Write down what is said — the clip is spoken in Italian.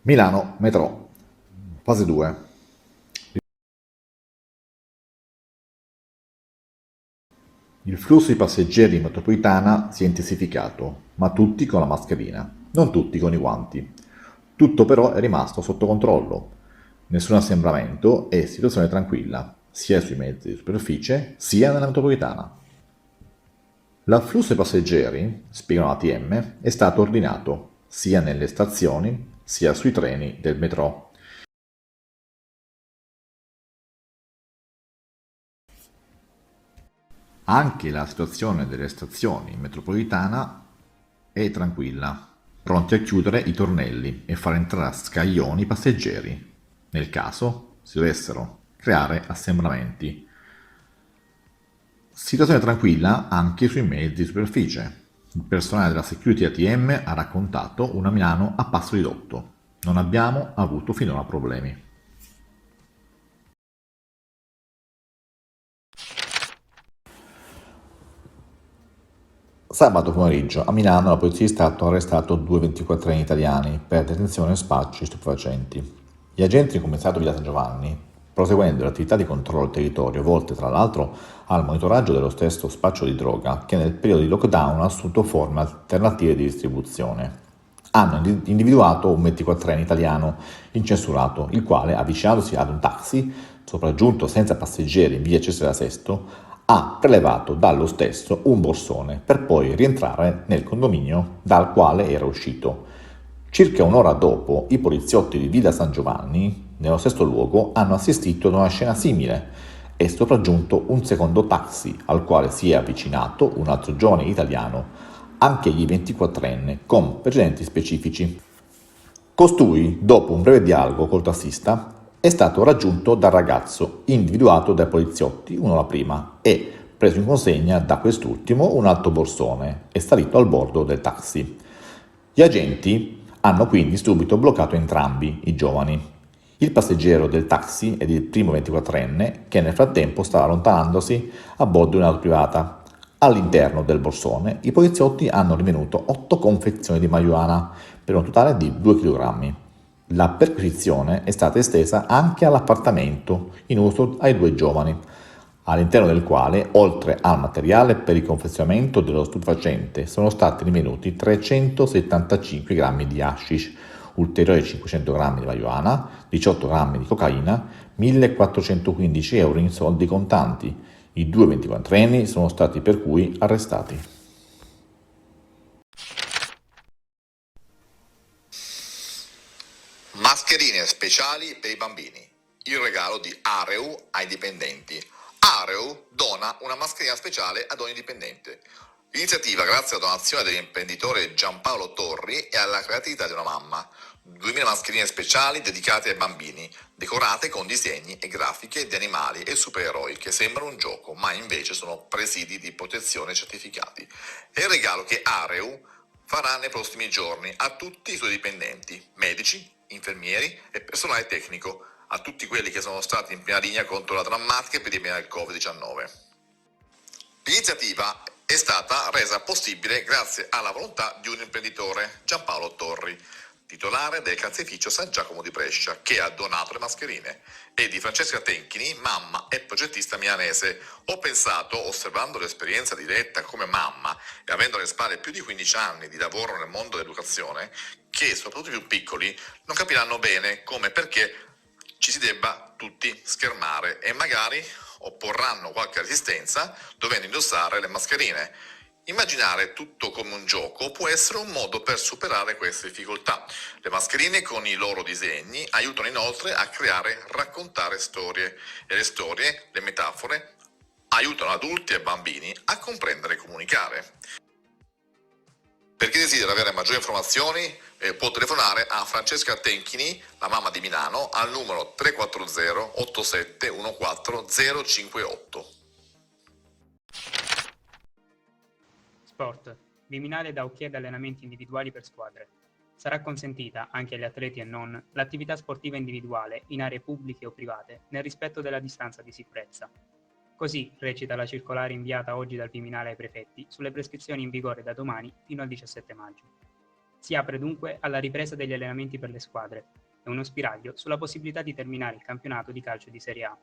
Milano, metro, fase 2. Il flusso di passeggeri in metropolitana si è intensificato, ma tutti con la mascherina, non tutti con i guanti. Tutto però è rimasto sotto controllo. Nessun assembramento e situazione tranquilla, sia sui mezzi di superficie sia nella metropolitana. L'afflusso dei passeggeri, spiegano l'ATM, è stato ordinato sia nelle stazioni sia sui treni del metro. Anche la situazione delle stazioni in metropolitana è tranquilla, pronti a chiudere i tornelli e far entrare a scaglioni i passeggeri, nel caso si dovessero creare assembramenti. Situazione tranquilla anche sui mezzi di superficie. Il personale della Security ATM ha raccontato una Milano a passo ridotto. Non abbiamo avuto finora problemi. Sabato pomeriggio a Milano la Polizia di Stato ha arrestato due 24enni italiani per detenzione e spaccio di stupefacenti. Gli agenti in commissariato Villa San Giovanni, proseguendo le attività di controllo del territorio volte tra l'altro al monitoraggio dello stesso spaccio di droga che nel periodo di lockdown ha assunto forme alternative di distribuzione, hanno individuato un 24enne italiano incensurato, il quale, avvicinandosi ad un taxi, sopraggiunto senza passeggeri in via Cesare Sesto, ha prelevato dallo stesso un borsone per poi rientrare nel condominio dal quale era uscito. Circa un'ora dopo, i poliziotti di Villa San Giovanni, nello stesso luogo, hanno assistito ad una scena simile. È sopraggiunto un secondo taxi al quale si è avvicinato un altro giovane italiano, anch'egli 24enne, con precedenti specifici. Costui, dopo un breve dialogo col tassista, è stato raggiunto dal ragazzo, individuato dai poliziotti un'ora prima e, preso in consegna da quest'ultimo un altro borsone, è salito al bordo del taxi. Gli agenti hanno quindi subito bloccato entrambi i giovani. Il passeggero del taxi ed il primo 24enne, che nel frattempo stava allontanandosi a bordo di un'auto privata. All'interno del borsone i poliziotti hanno rinvenuto 8 confezioni di marijuana per un totale di 2 kg. La perquisizione è stata estesa anche all'appartamento in uso ai due giovani, all'interno del quale, oltre al materiale per il confezionamento dello stupefacente, sono stati rinvenuti 375 grammi di hashish, ulteriori 500 grammi di marijuana, 18 grammi di cocaina, 1415 euro in soldi contanti. I due 24enni sono stati per cui arrestati. Mascherine speciali per i bambini. Il regalo di Areu ai dipendenti. Areu dona una mascherina speciale ad ogni dipendente. L'iniziativa, grazie alla donazione dell'imprenditore Giampaolo Torri e alla creatività di una mamma. 2000 mascherine speciali dedicate ai bambini, decorate con disegni e grafiche di animali e supereroi che sembrano un gioco, ma invece sono presidi di protezione certificati. È il regalo che Areu farà nei prossimi giorni a tutti i suoi dipendenti, medici, infermieri e personale tecnico, a tutti quelli che sono stati in prima linea contro la drammatica epidemia del Covid-19. L'iniziativa è stata resa possibile grazie alla volontà di un imprenditore, Giampaolo Torri, titolare del caseificio San Giacomo di Brescia, che ha donato le mascherine, e di Francesca Tenchini, mamma e progettista milanese. Ho pensato, osservando l'esperienza diretta come mamma e avendo alle spalle più di 15 anni di lavoro nel mondo dell'educazione, che soprattutto i più piccoli non capiranno bene come e perché ci si debba tutti schermare e magari opporranno qualche resistenza dovendo indossare le mascherine. Immaginare tutto come un gioco può essere un modo per superare queste difficoltà. Le mascherine con i loro disegni aiutano inoltre a creare, raccontare storie e le storie, le metafore, aiutano adulti e bambini a comprendere e comunicare. Per chi desidera avere maggiori informazioni può telefonare a Francesca Tenchini, la mamma di Milano, al numero 340 8714 058. Sport. Viminale da hockey ed allenamenti individuali per squadre. Sarà consentita, anche agli atleti e non, l'attività sportiva individuale in aree pubbliche o private, nel rispetto della distanza di sicurezza. Così recita la circolare inviata oggi dal Viminale ai prefetti sulle prescrizioni in vigore da domani fino al 17 maggio. Si apre dunque alla ripresa degli allenamenti per le squadre e uno spiraglio sulla possibilità di terminare il campionato di calcio di Serie A.